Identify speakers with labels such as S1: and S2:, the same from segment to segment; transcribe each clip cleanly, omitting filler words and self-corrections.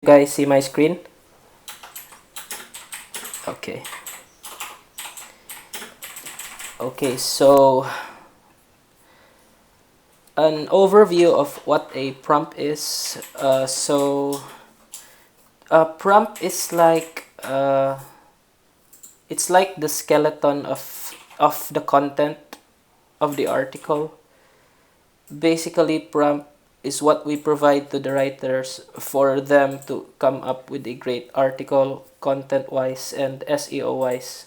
S1: Guys, see my screen? Okay. Okay, so an overview of what a prompt is. A prompt is like it's like the skeleton of the content of the article. Basically, prompt is what we provide to the writers for them to come up with a great article, content wise and SEO wise.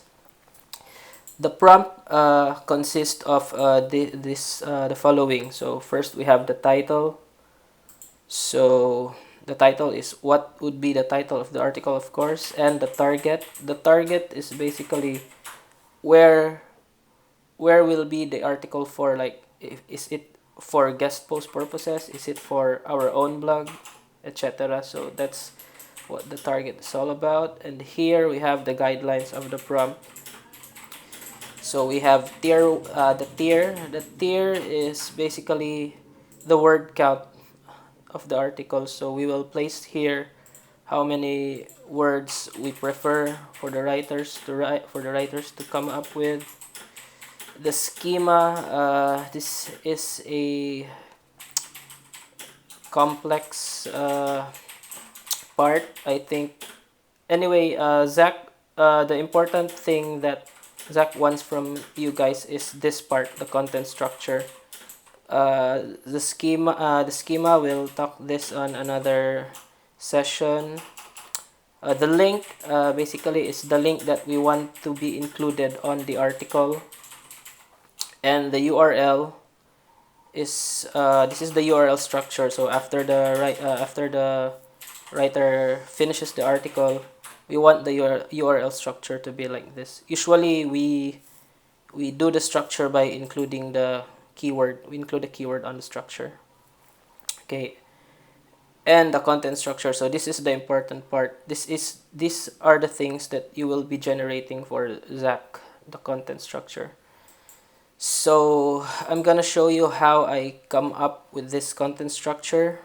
S1: The prompt consists of the following. So first we have the title. So the title is what would be the title of the article, of course, and the target. The target is basically where where will be the article for, like, is it for guest post purposes, is it for our own blog, etc. So that's what the target is all about. And here we have the guidelines of the prompt. So we have the tier is basically the word count of the article. So we will place here how many words we prefer for the writers to come up with. The schema, this is a complex part, I think. Anyway, Zach, the important thing that Zach wants from you guys is this part, the content structure. The schema we'll talk this on another session. The link basically is the link that we want to be included on the article, and the URL is this is the URL structure. So after the writer finishes the article, we want the URL structure to be like this. Usually we do the structure by including the keyword. We include the keyword on the structure. Okay, and the content structure. So this is the important part. These are the things that you will be generating for Zach, the content structure. So I'm gonna show you how I come up with this content structure.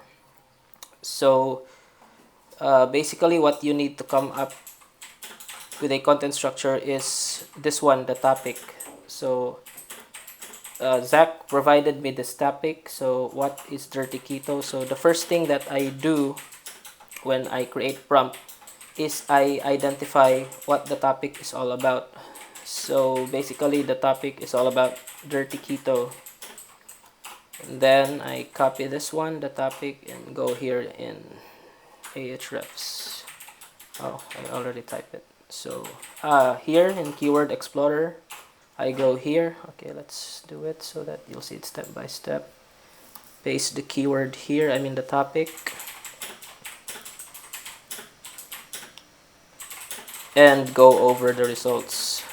S1: So basically what you need to come up with a content structure is this one, the topic. So Zach provided me this topic. So what is Dirty Keto? So the first thing that I do when I create prompt is I identify what the topic is all about. So basically the topic is all about Dirty Keto. And then I copy this one, the topic, and go here in Ahrefs. Oh, I already typed it. So here in Keyword Explorer, I go here. Okay, let's do it so that you'll see it step by step. Paste the keyword here, I mean the topic. And go over the results.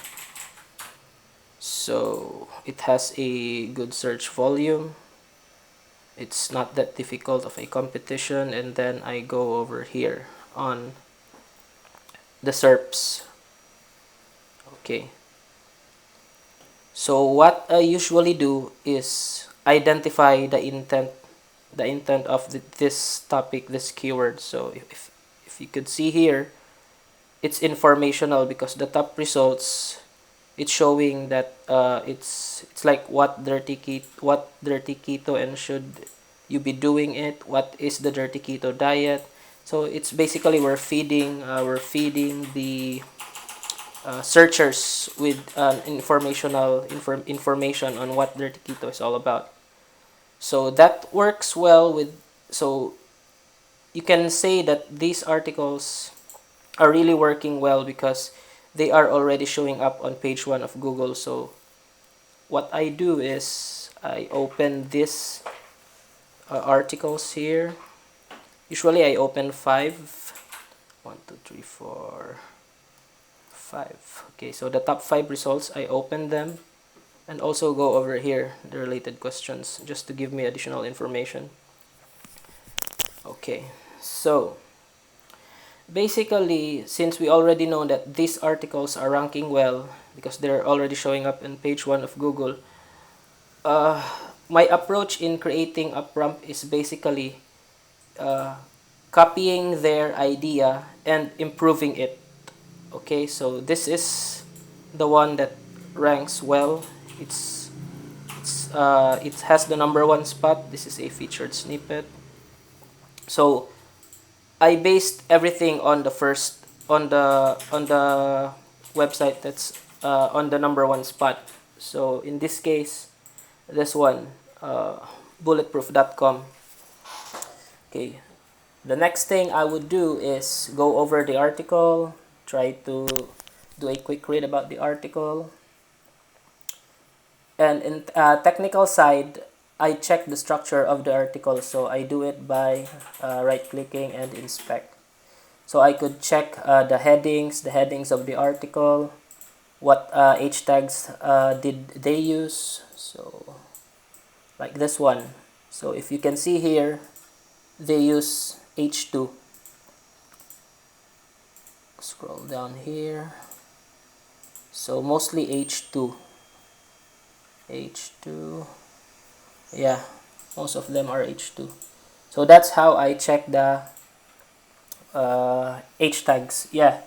S1: So it has a good search volume. It's not that difficult of a competition. And then I go over here on the SERPs. Okay. So what I usually do is identify the intent of this topic, this keyword. So if you could see here, it's informational because the top results, it's showing that it's like what dirty keto and should you be doing it, what is the dirty keto diet. So it's basically we're feeding the searchers with information on what dirty keto is all about. So that works well with, so you can say that these articles are really working well because they are already showing up on page 1 of Google. So what I do is I open this articles here. Usually I open 5. 1 2 3 4 5. Okay, so the top 5 results, I open them and also go over here the related questions just to give me additional information. Okay, so basically, since we already know that these articles are ranking well because they're already showing up in page 1 of Google, my approach in creating a prompt is basically copying their idea and improving it. Okay, so this is the one that ranks well. It has the number one spot. This is a featured snippet. So I based everything on the first on the website that's on the number one spot. So in this case, this one, bulletproof.com. Okay. The next thing I would do is go over the article, try to do a quick read about the article. And in technical side, I check the structure of the article. So I do it by right-clicking and inspect. So I could check the headings of the article, what H tags did they use. So like this one. So if you can see here, they use H2. Scroll down here. So mostly H2. H2. Yeah, most of them are H2. So that's how I check the H tags. Yeah.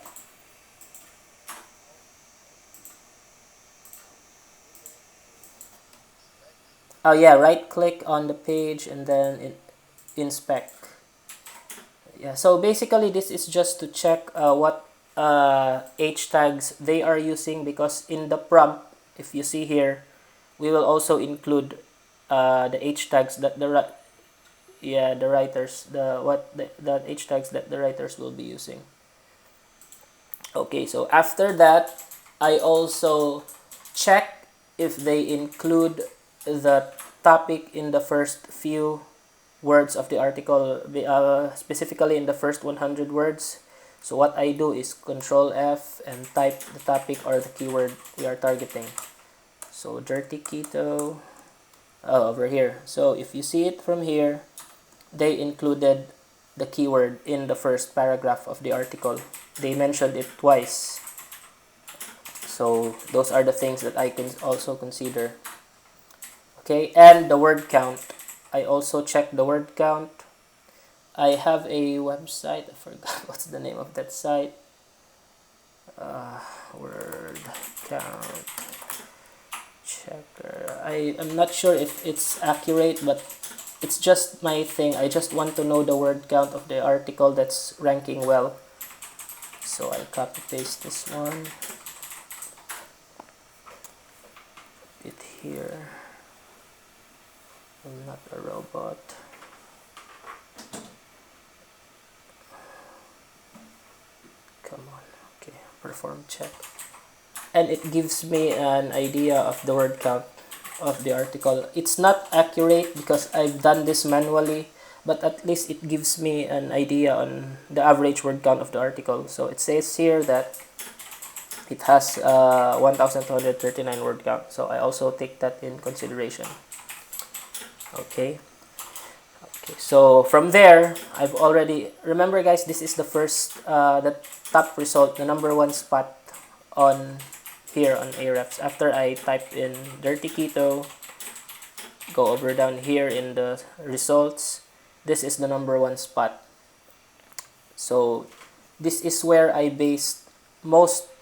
S1: Oh yeah, right click on the page and then inspect. Yeah, so basically this is just to check what H tags they are using, because in the prompt, if you see here, we will also include the H tags that the writers, the H tags that the writers will be using. Okay, so after that, I also check if they include the topic in the first few words of the article, specifically in the first 100 words. So what I do is Control F and type the topic or the keyword we are targeting. So dirty keto, over here. So if you see it from here, they included the keyword in the first paragraph of the article. They mentioned it twice. So those are the things that I can also consider. Okay, and the word count. I also check the word count. I have a website. I forgot what's the name of that site. Word count checker. I am not sure if it's accurate, but it's just my thing. I just want to know the word count of the article that's ranking well. So I copy paste this one. It here. I'm not a robot. Come on. Okay, perform check. And it gives me an idea of the word count of the article. It's not accurate because I've done this manually, but at least it gives me an idea on the average word count of the article. So it says here that it has 1239 word count. So I also take that in consideration. Okay. Okay, so from there, I've already, remember guys, this is the first, the top result, the number one spot on here on Ahrefs. After I type in dirty keto, go over down here in the results, this is the number one spot. So this is where I based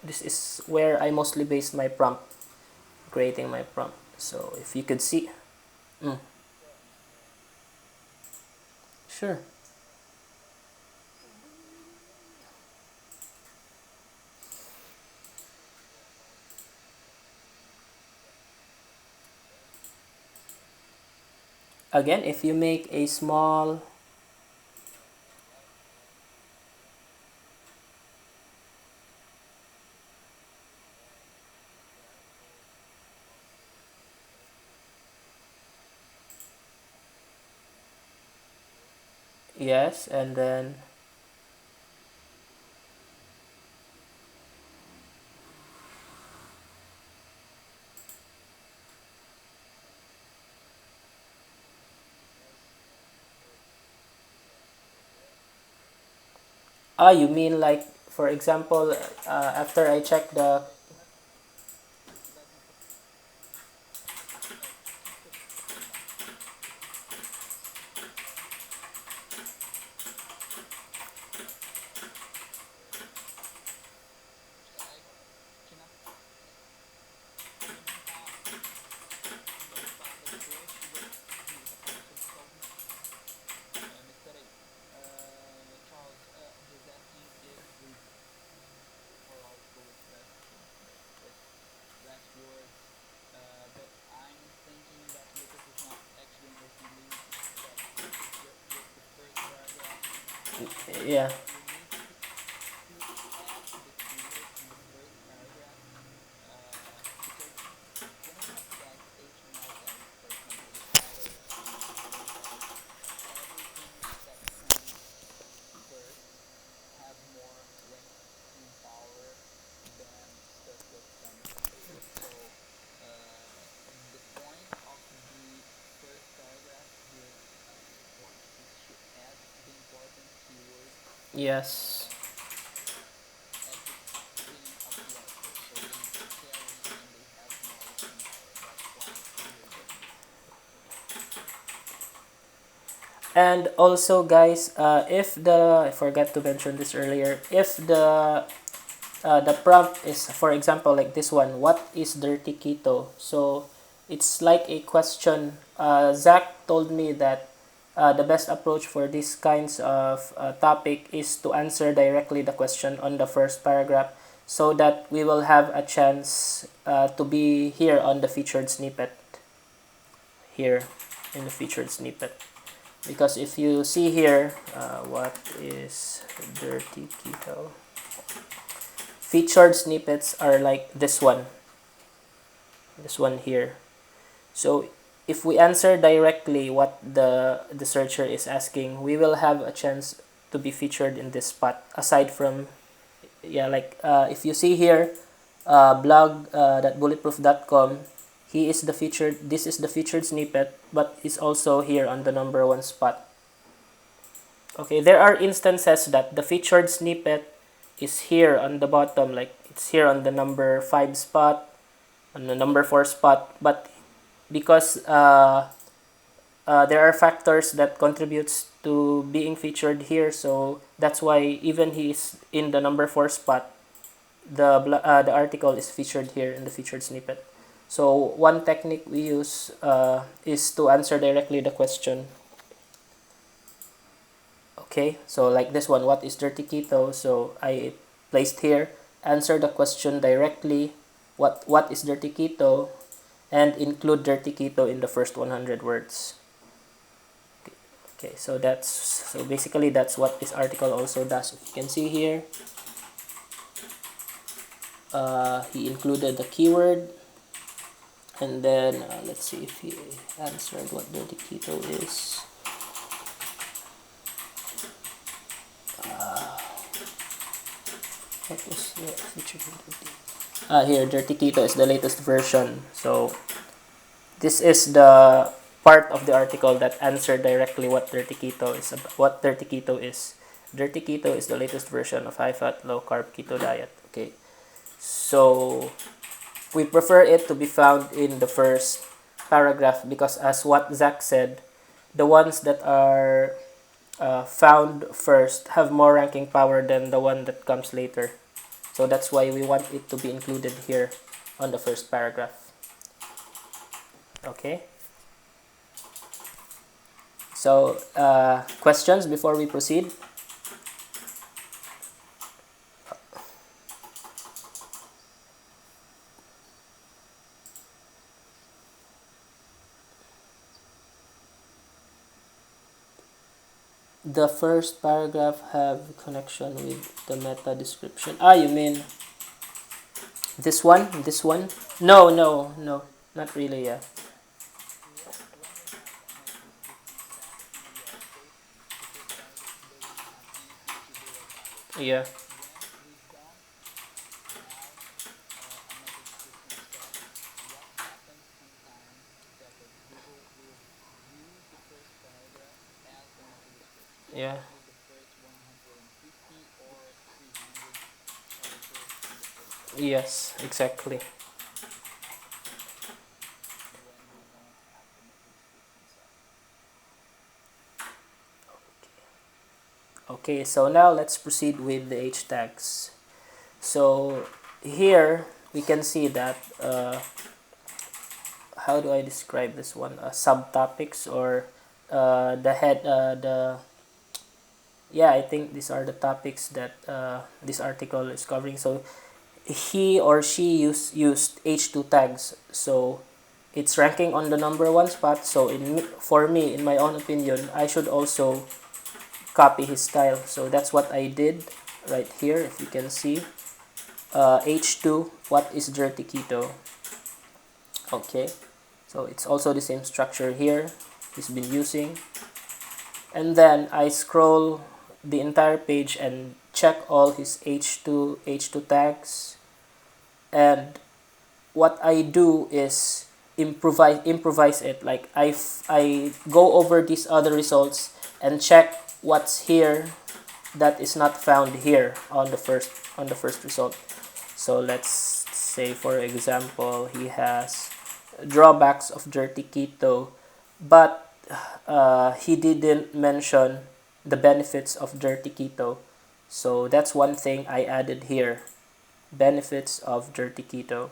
S1: this is where I mostly based my prompt, creating my prompt. So if you could see, sure. Again, if you make a small, yes, and then you mean like, for example, after I check the, Yeah. Yes. And also, guys, if the I forgot to mention this earlier, if the prompt is, for example, like this one, what is dirty keto? So it's like a question. Zach told me that the best approach for these kinds of topic is to answer directly the question on the first paragraph, so that we will have a chance to be here on the featured snippet, here in the featured snippet. Because if you see here, what is dirty keto? Featured snippets are like this one here. So if we answer directly what the searcher is asking, we will have a chance to be featured in this spot. Aside from, yeah, like if you see here, blog that bulletproof.com, he is the featured. This is the featured snippet, but it's also here on the number one spot. Okay, there are instances that the featured snippet is here on the bottom, like it's here on the number 5 spot, on the number 4 spot, but because there are factors that contributes to being featured here, so that's why even he is in the number 4 spot, the article is featured here in the featured snippet. So one technique we use is to answer directly the question. Okay, so like this one, what is dirty keto? So I placed here, answer the question directly, what is dirty keto, and include dirty keto in the first 100 words. Okay, so basically that's what this article also does. If you can see here, he included the keyword, and then let's see if he answered what dirty keto is. What was the feature dirty? Here, dirty keto is the latest version. So this is the part of the article that answered directly what dirty keto is. What dirty keto is. Dirty keto is the latest version of high-fat, low-carb keto diet. Okay, so we prefer it to be found in the first paragraph because, as what Zach said, the ones that are found first have more ranking power than the one that comes later. So that's why we want it to be included here on the first paragraph. Okay. So questions before we proceed? The first paragraph have connection with the meta description. You mean this one? This one? No, no, no, not really. Yeah. Yeah. Yeah. Yes, exactly. Okay, so now let's proceed with the H tags. So here we can see that how do I describe this one? Subtopics, or the head, the yeah, I think these are the topics that this article is covering. So he or she used H2 tags, so it's ranking on the number one spot. So for me, in my own opinion, I should also copy his style. So that's what I did right here. If you can see, H2, what is Dirty Keto? Okay, so it's also the same structure here he's been using. And then I scroll the entire page and check all his H2 tags. And what I do is improvise it. Like I go over these other results and check what's here that is not found here on the first result. So let's say, for example, he has drawbacks of Dirty Keto, but he didn't mention the benefits of Dirty Keto. So that's one thing I added here, benefits of Dirty Keto.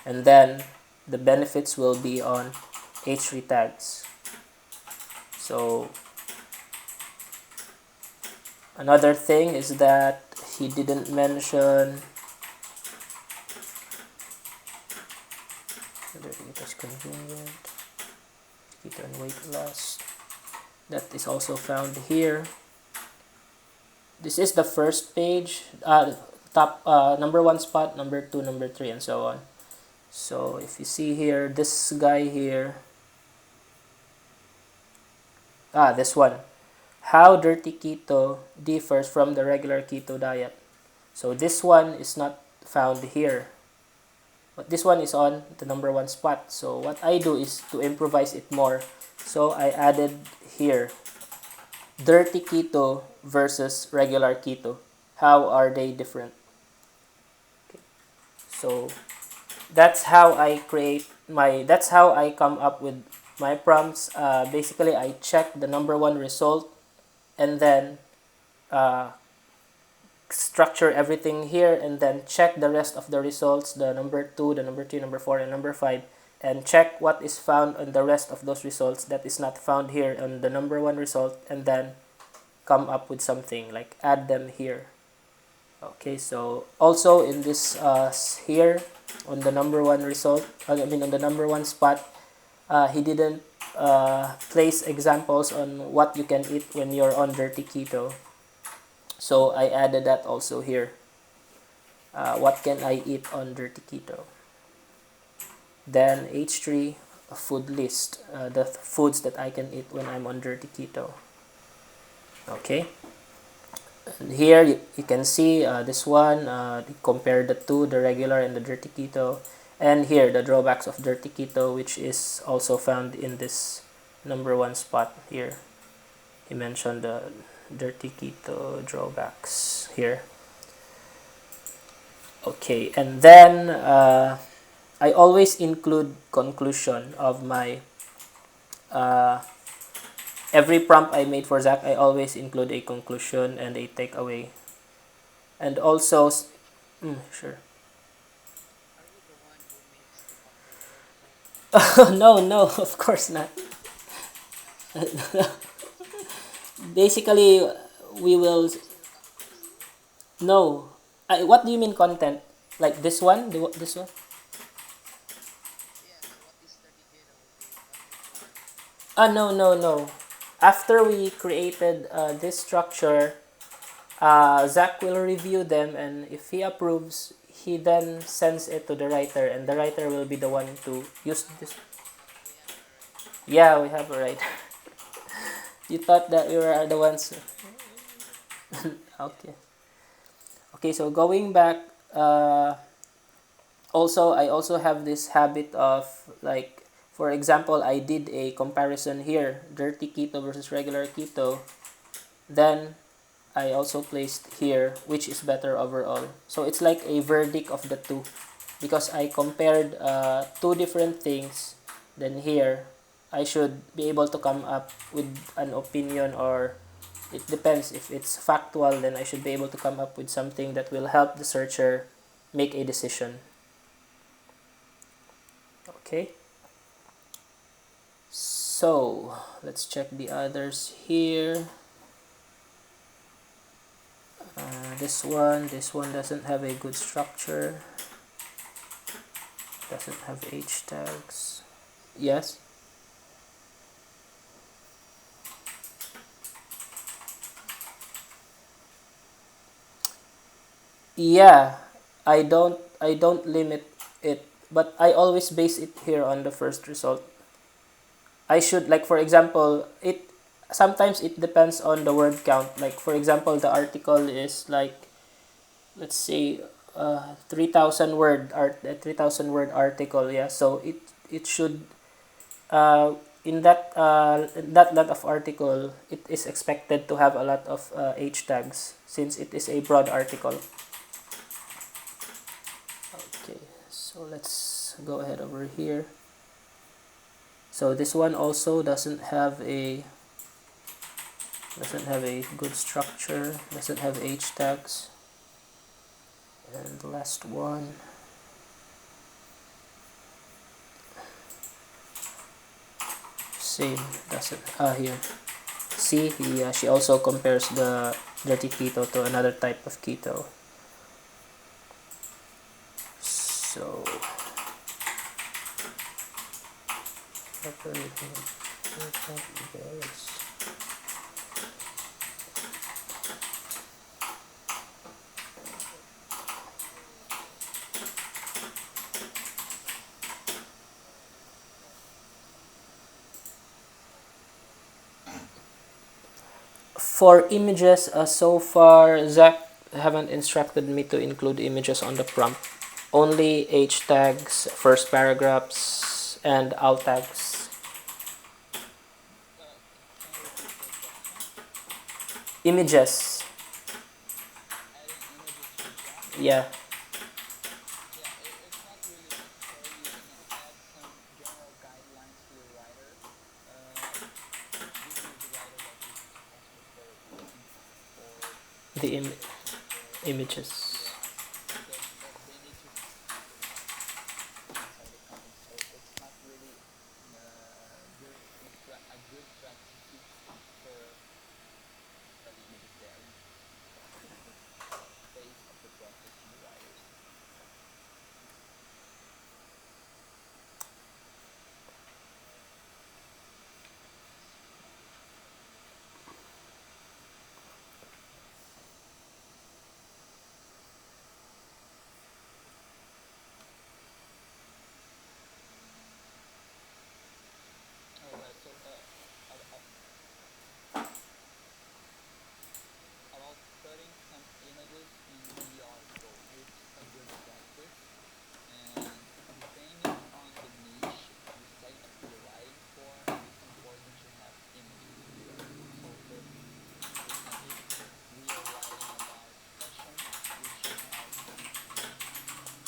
S1: And then the benefits will be on H3 tags. So another thing is that he didn't mention whether it is convenient, keto and weight loss. That is also found here. This is the first page, top number 1 spot, number 2, number 3, and so on. So if you see here, this guy here, this one, how Dirty Keto differs from the regular keto diet. So this one is not found here, but this one is on the number 1 spot. So what I do is to improvise it more. So I added here, Dirty Keto versus regular keto. How are they different? Okay. So that's how I come up with my prompts. Basically, I check the number 1 result and then structure everything here, and then check the rest of the results, the number 2, the number 3, number 4, and number 5, and check what is found on the rest of those results that is not found here on the number 1 result, and then come up with something, like add them here. Okay, so also in this here on the number 1 result, on the number 1 spot, he didn't place examples on what you can eat when you're on Dirty Keto. So I added that also here. What can I eat on Dirty Keto? Then H3, a food list, the foods that I can eat when I'm on Dirty Keto. Okay. And here you can see this one, compare the two, the regular and the Dirty Keto. And here, the drawbacks of Dirty Keto, which is also found in this number 1 spot here. He mentioned the Dirty Keto drawbacks here. Okay, and then I always include conclusion of my every prompt I made for Zach. I always include a conclusion and a takeaway. And also, sure. No, of course not. Basically, we will. No. What do you mean content? Like this one? This one? No. After we created this structure, Zach will review them, and if he approves, he then sends it to the writer, and the writer will be the one to use this. Yeah, we have a writer. You thought that we were the ones. Okay. Okay, so going back, I also have this habit of, like, for example, I did a comparison here, Dirty Keto versus regular keto. Then I also placed here which is better overall. So it's like a verdict of the two, because I compared two different things. Then here I should be able to come up with an opinion, or it depends. If it's factual, then I should be able to come up with something that will help the searcher make a decision. Okay. So let's check the others here. This one doesn't have a good structure. Doesn't have H tags. Yes. Yeah, I don't limit it, but I always base it here on the first result. I should, like, for example, it sometimes it depends on the word count. Like, for example, the article is like, let's say, 3,000 word 3,000 word article. Yeah, so it should, in that lot of article, it is expected to have a lot of h tags since it is a broad article. Okay, so let's go ahead over here. So this one also doesn't have a good structure, doesn't have h tags. And the last one, same, doesn't, here. See, she also compares the dirty keto to another type of keto. So, for images, so far, Zach haven't instructed me to include images on the prompt. Only h tags, first paragraphs, and alt tags. Images, yeah. The images.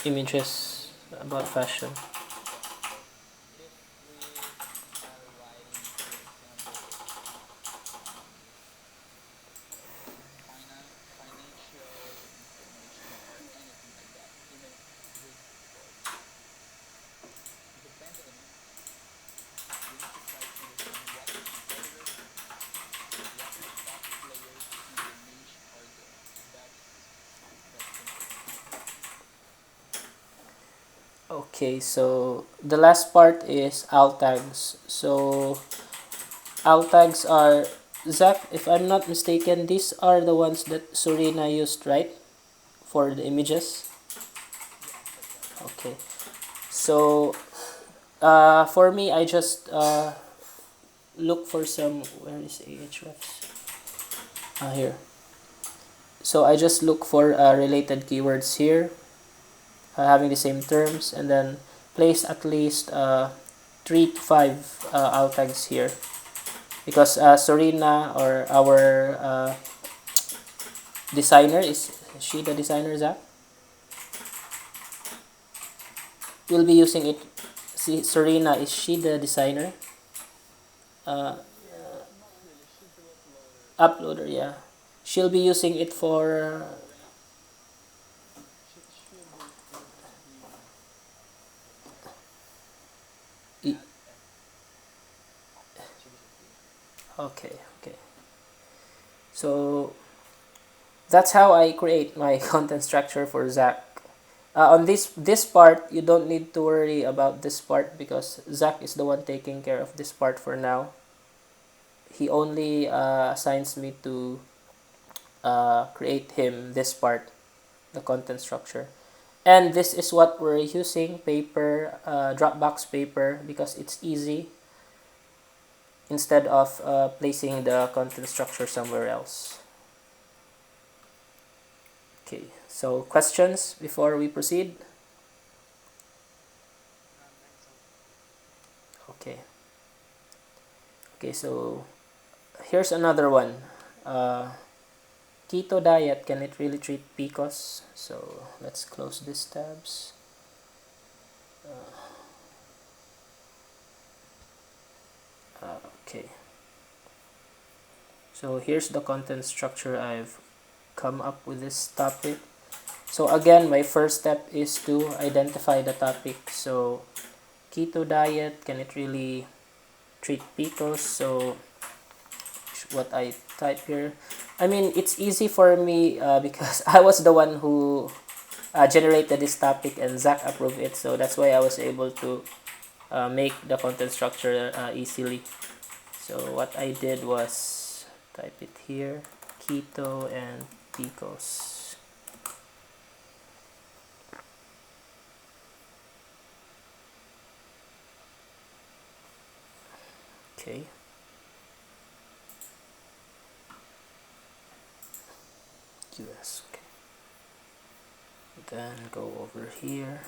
S1: Images about fashion. Okay, so the last part is alt tags. So alt tags are, Zach, if I'm not mistaken, these are the ones that Surina used, right? For the images. Okay. So for me, I just look for some. Where is Ahrefs? Here. So I just look for related keywords here, having the same terms, and then place at least 3 to 5 alt tags here, because Sorina, or our designer, is she the designer, Zach? We'll be using it. See, Sorina, is she the designer? Uh, Uploader, yeah. She'll be using it for. Okay, okay. So that's how I create my content structure for Zach. On this part, you don't need to worry about this part because Zach is the one taking care of this part for now. He only assigns me to create him this part. the content structure. And this is what we're using, paper, Dropbox paper, because it's easy instead of placing the content structure somewhere else. Okay, so questions before we proceed? Okay. Okay, so here's another one. Keto diet, can it really treat PCOS? So let's close these tabs. Okay. So here's the content structure I've come up with this topic. So again, my first step is to identify the topic. So keto diet, can it really treat PCOS? So what I type here, I mean, it's easy for me because I was the one who generated this topic and Zach approved it. So that's why I was able to make the content structure easily. So what I did was type it here, keto and PCOS. Okay. US. Okay. Then go over here.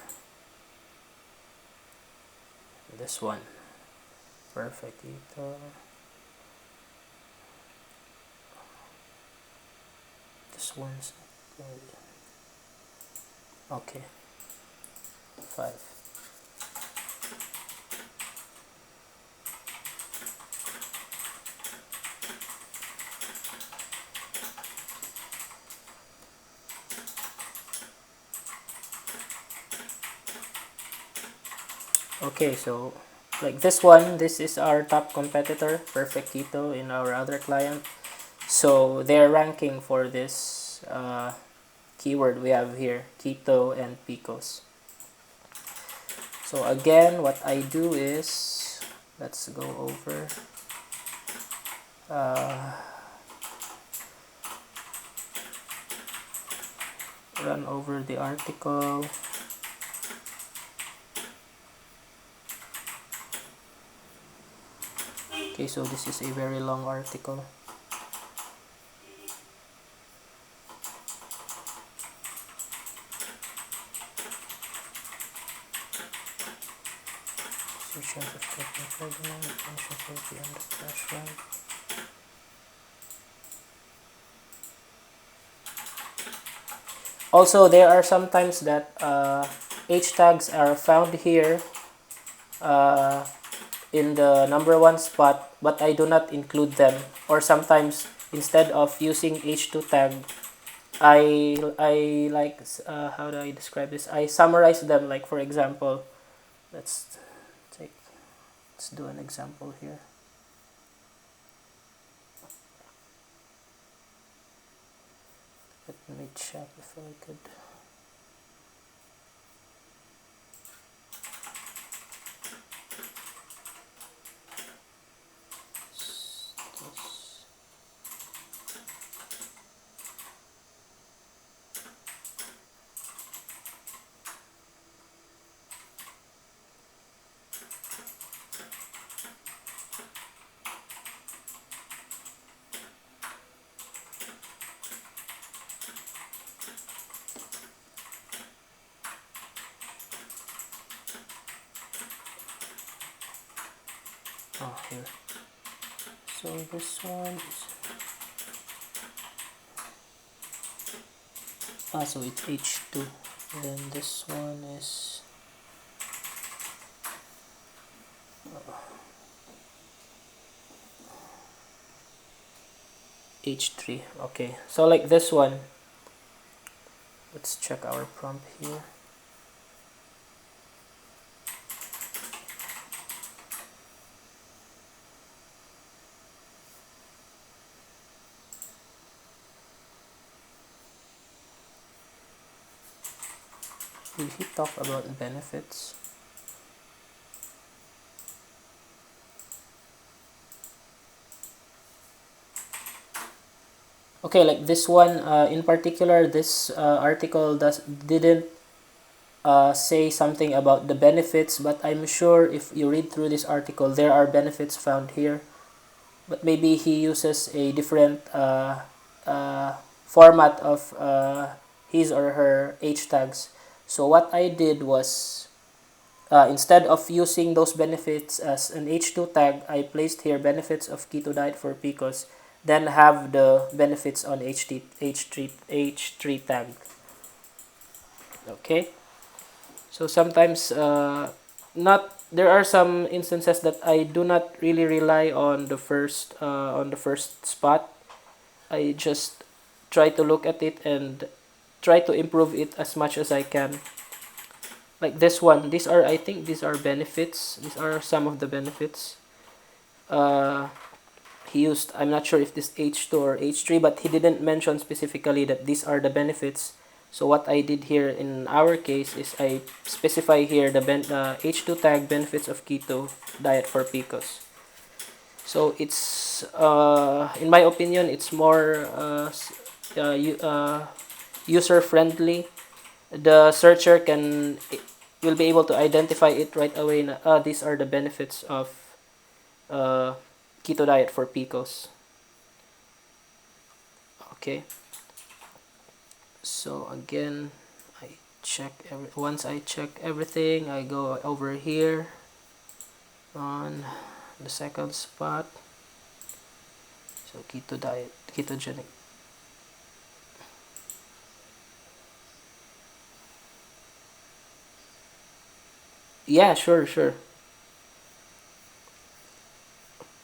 S1: This one. Perfect. Keto. This one's okay. 5. Okay, so like this one, this is our top competitor, Perfect Keto, in our other client. So they're ranking for this keyword we have here, keto and PCOS. So again, what I do is, let's go over run over the article. Okay, so this is a very long article. Also, there are sometimes that H tags are found here in the number one spot, but I do not include them. Or sometimes, instead of using H2 tag, I like how do I describe this? I summarize them. Like for example, let's take let's do an example here. Let me check if I could. Oh, here. So this one is so it's H2. Then this one is H3. Okay, so like this one, let's check our prompt here. Will he talk about benefits? Okay, like this one in particular, this article didn't say something about the benefits, but I'm sure if you read through this article, there are benefits found here. But maybe he uses a different format of his or her H tags. So what I did was, instead of using those benefits as an H2 tag, I placed here benefits of keto diet for PCOS, then have the benefits on H3 tag. Okay. So sometimes, not there are some instances that I do not really rely on the first spot. I just try to look at it and try to improve it as much as I can. Like this one, I think these are benefits. These are some of the benefits. Uh, he used, I'm not sure if this H2 or H3, but he didn't mention specifically that these are the benefits. So what I did here in our case is I specify here the H2 tag benefits of keto diet for PCOS. So it's, in my opinion, it's more user friendly. The searcher will be able to identify it right away. These are the benefits of uh, keto diet for PCOS. Okay. So again, once I check everything, I go over here on the second spot. So keto diet, ketogenic. Yeah, sure.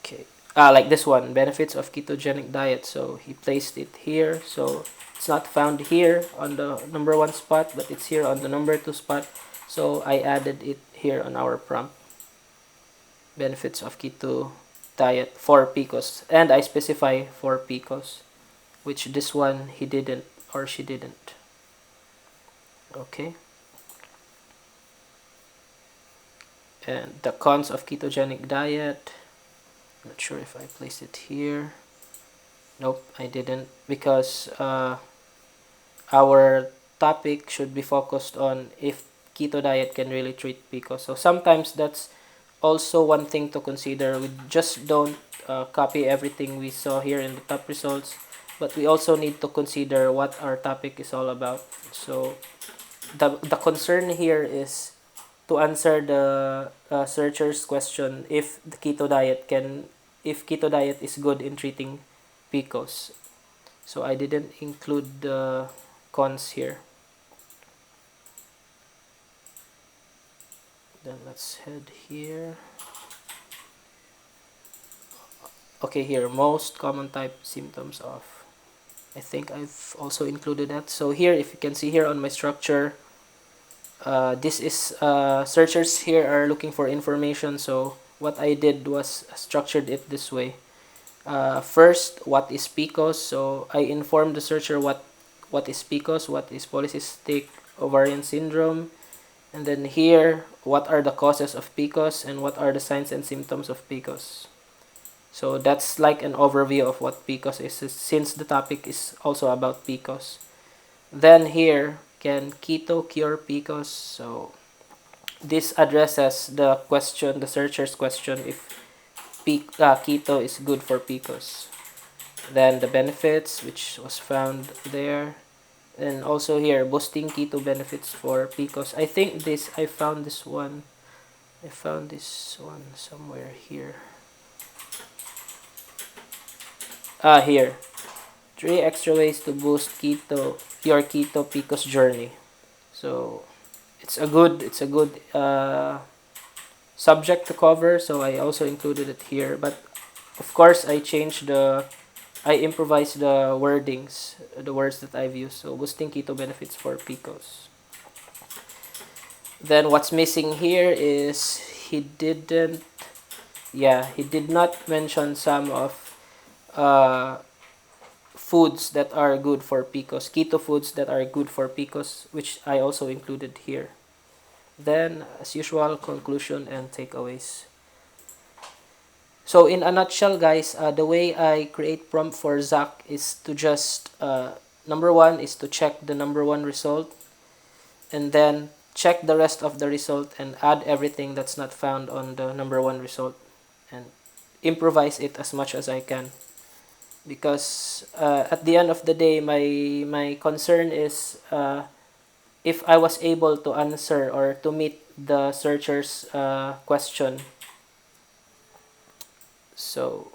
S1: Okay. Like this one, benefits of ketogenic diet. So he placed it here. So it's not found here on the number 1 spot, but it's here on the number 2 spot. So I added it here on our prompt. Benefits of keto diet for PCOS. And I specify for PCOS, which this one he didn't or she didn't. Okay. And the cons of ketogenic diet. Not sure if I placed it here. Nope, I didn't, because our topic should be focused on if keto diet can really treat PCOS. So sometimes that's also one thing to consider. We just don't copy everything we saw here in the top results, but we also need to consider what our topic is all about. So the concern here is to answer the searcher's question if keto diet is good in treating PCOS. So I didn't include the cons here. Then let's head here. Okay, here, most common type symptoms of. I think I've also included that. So here, if you can see here on my structure, this is searchers here are looking for information. So what I did was structured it this way. First, what is PCOS? So I informed the searcher what is PCOS, what is polycystic ovarian syndrome, and then here, what are the causes of PCOS and what are the signs and symptoms of PCOS. So that's like an overview of what PCOS is, since the topic is also about PCOS. Then here, can keto cure PCOS? So this addresses the searcher's question if keto is good for PCOS. Then the benefits, which was found there. And also here, boosting keto benefits for PCOS. I found this one. I found this one somewhere here. Here. 3 extra ways to boost your keto PCOS journey. So it's a good subject to cover. So I also included it here. But of course, I improvised the wordings, the words that I've used. So boosting keto benefits for PCOS. Then what's missing here is he did not mention some of uh, foods that are good for PCOS, keto foods that are good for PCOS, which I also included here. Then, as usual, conclusion and takeaways. So in a nutshell, guys, the way I create prompt for Zach is to just number one is to check the number one result, and then check the rest of the result and add everything that's not found on the number one result, and improvise it as much as I can. Because at the end of the day, my concern is if I was able to answer or to meet the searcher's question. So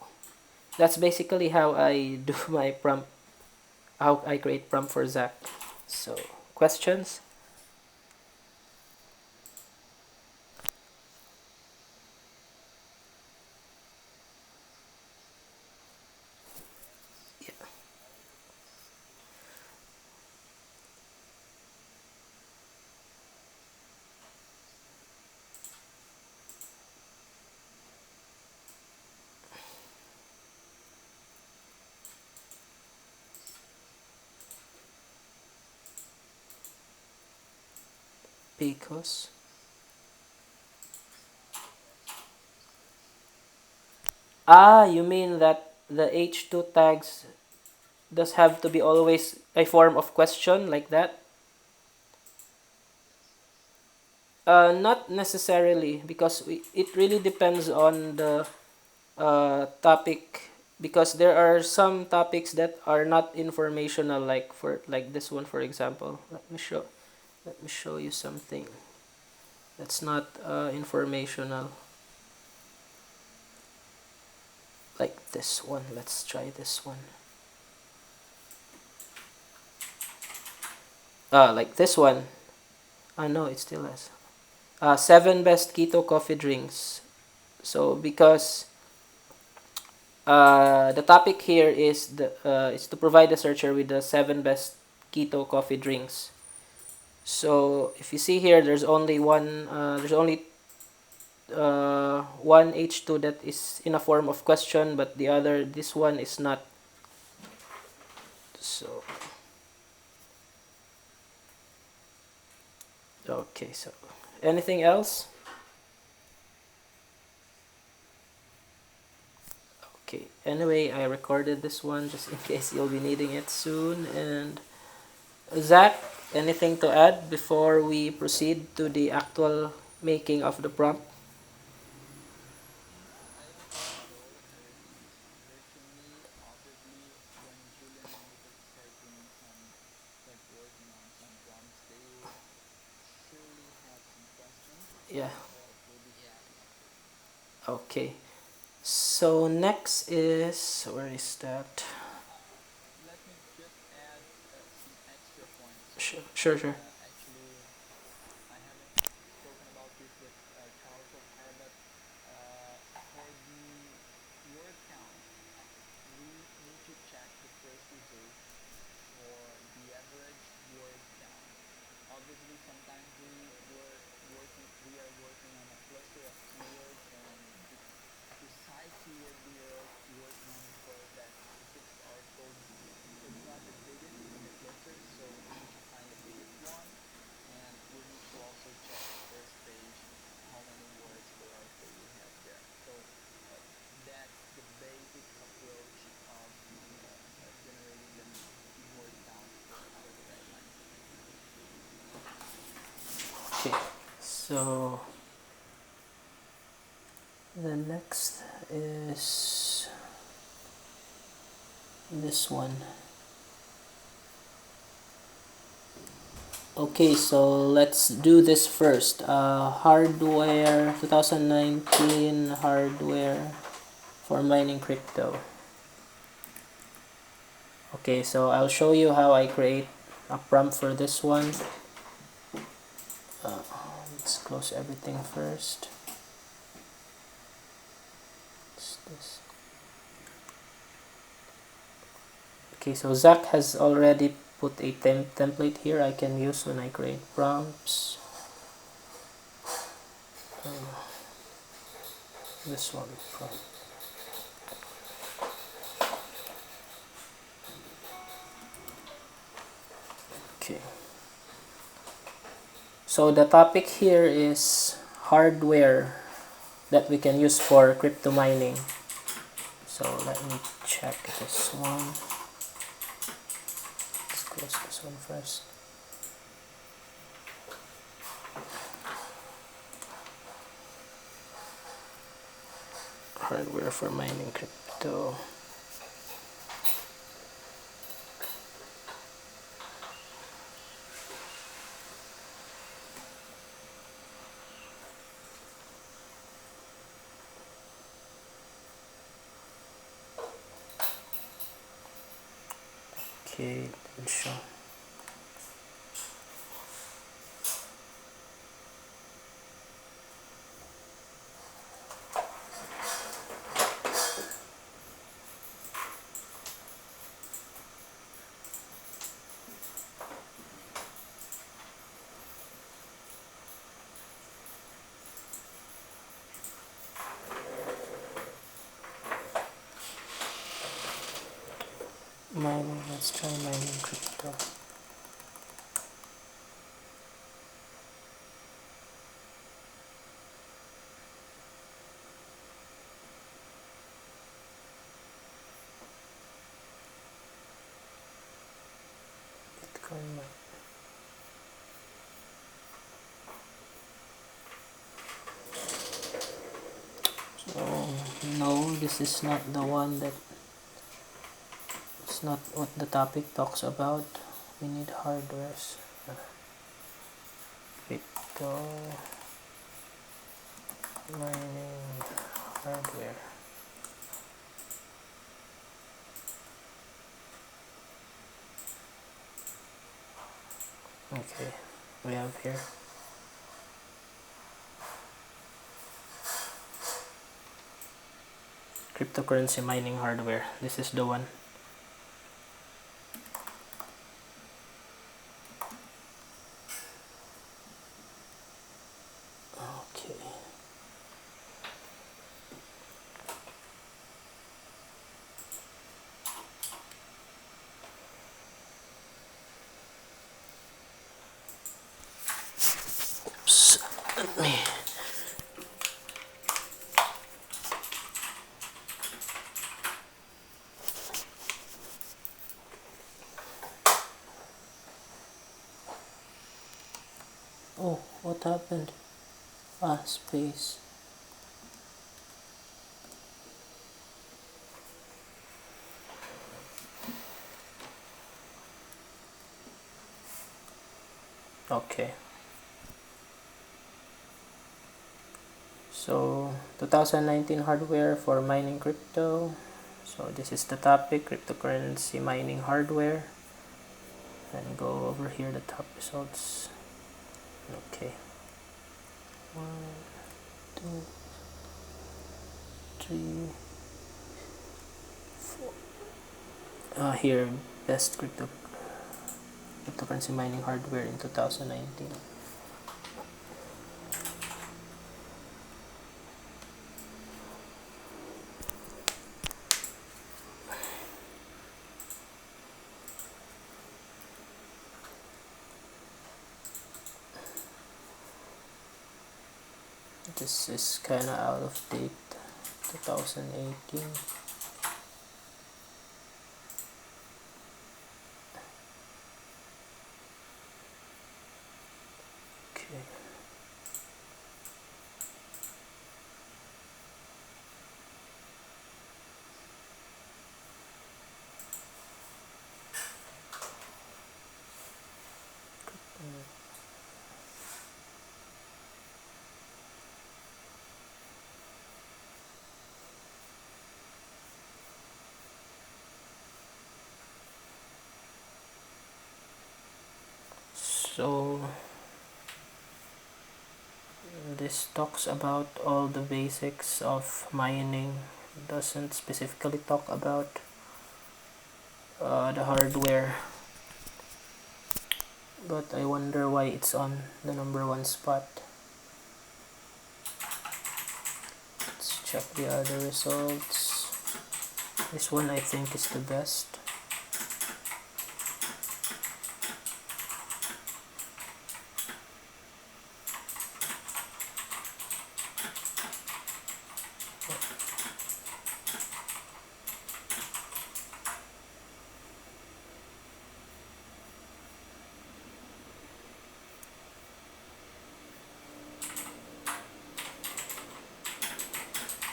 S1: that's basically how I do my prompt, how I create prompt for Zach. So questions? Yeah. Because you mean that the h2 tags does have to be always a form of question like that? Not necessarily, because it really depends on the topic, because there are some topics that are not informational, like this one, for example. Let me show you something that's not informational, like this one. Let's try this one. Like this one. No, it still has 7 best keto coffee drinks. So because the topic here is to provide the searcher with the 7 best keto coffee drinks. So if you see here, there's only one H2 that is in a form of question, but this one is not. So okay, so anything else? Okay, anyway, I recorded this one just in case you'll be needing it soon. And Zach, anything to add before we proceed to the actual making of the prompt? Yeah. Okay. So next is, where is that? Sure. Okay. So the next is this one. Okay, so let's do this first. Hardware 2019 hardware for mining crypto. Okay, so I'll show you how I create a prompt for this one. Uh, let's close everything first. What's this? Okay, so Zach has already put a template here I can use when I create prompts. This one, prompt. Okay. So the topic here is hardware that we can use for crypto mining. So let me check this one. Let's close this one first. Hardware for mining crypto. Okay, didn't show. Mining, let's try mining crypto. Bitcoin mine. So no, this is not the one that, it's not what the topic talks about. We need hardwares. Crypto mining hardware. Okay, we have here. Cryptocurrency mining hardware. This is the one. Okay. Oops. Let me. Oh, what happened? Ah, space. Okay. So 2019 hardware for mining crypto. So this is the topic, cryptocurrency mining hardware. And go over here, the top results. Okay. 1, 2, 3, 4. Here, best cryptocurrency mining hardware in 2019. This is kind of out of date, 2018. Okay. So this talks about all the basics of mining. It doesn't specifically talk about the hardware, but I wonder why it's on the #1 spot. Let's check the other results. This one I think is the best.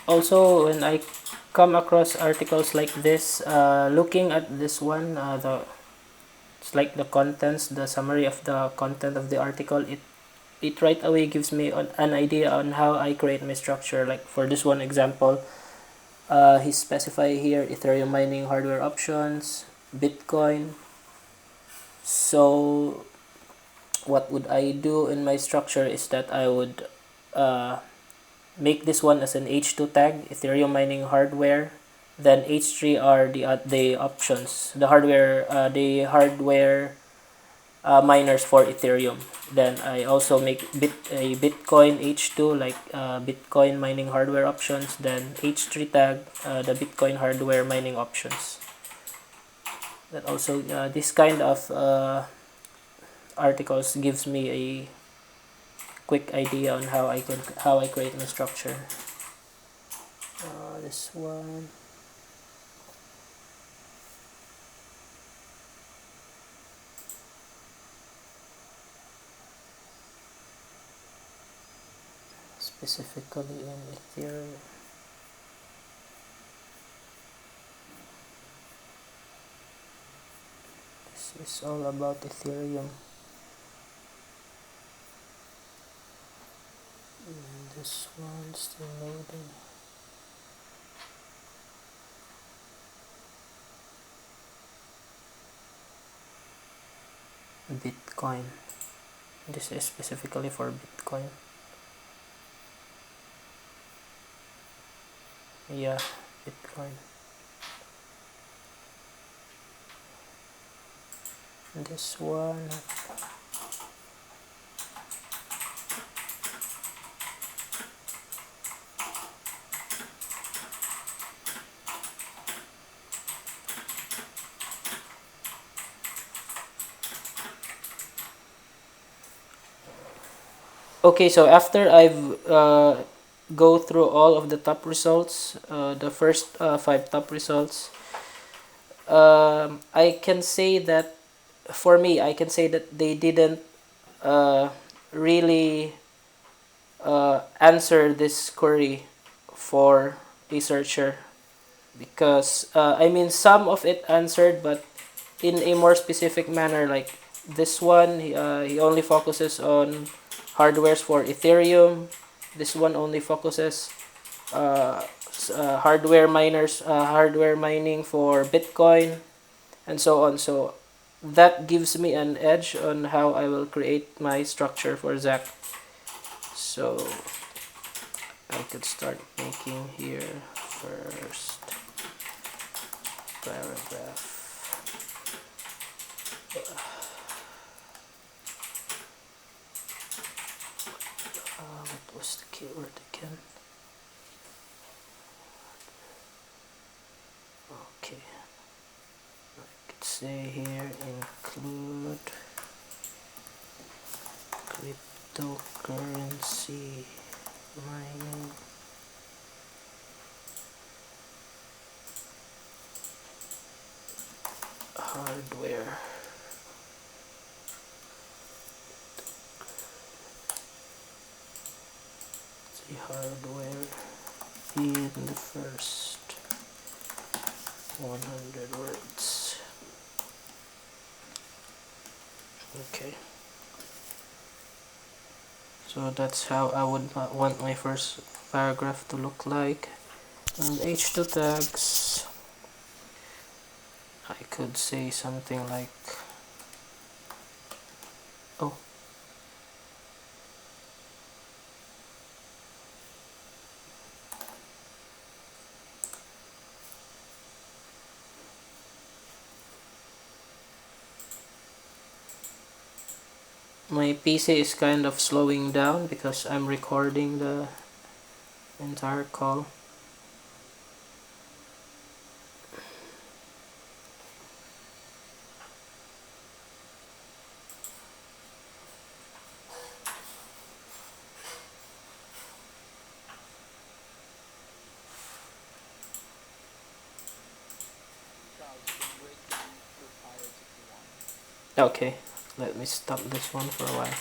S1: also, when I come across articles like this, looking at this one, it's like the contents, the summary of the content of the article, it right away gives me an idea on how I create my structure. Like for this one example, he specify here Ethereum mining hardware options, Bitcoin. So what would I do in my structure is that I would make this one as an H2 tag, Ethereum mining hardware. Then H3 are the options, the hardware miners for Ethereum. Then I also make a Bitcoin H2, like Bitcoin mining hardware options. Then H3 tag, the Bitcoin hardware mining options. That also this kind of articles gives me a quick idea on how I create my structure. This one. Specifically in Ethereum. This is all about Ethereum. And this one still loading. Bitcoin. This is specifically for Bitcoin. Yeah, Bitcoin. And this one. Okay, so after I've go through all of the top results, the first 5 top results, I can say that for me, I can say that they didn't really answer this query for a searcher, because I mean some of it answered, but in a more specific manner. Like this one, he only focuses on hardwares for Ethereum. This one only focuses hardware mining for Bitcoin, and so on. So that gives me an edge on how I will create my structure for Zach. So I could start making here first paragraph. What was the keyword again? Okay, I could say here include cryptocurrency mining hardware. The hardware in the first 100 words. Okay. So that's how I would want my first paragraph to look like. And H2 tags, I could say something like, oh, my PC is kind of slowing down because I'm recording the entire call. Okay, let me stop this one for a while.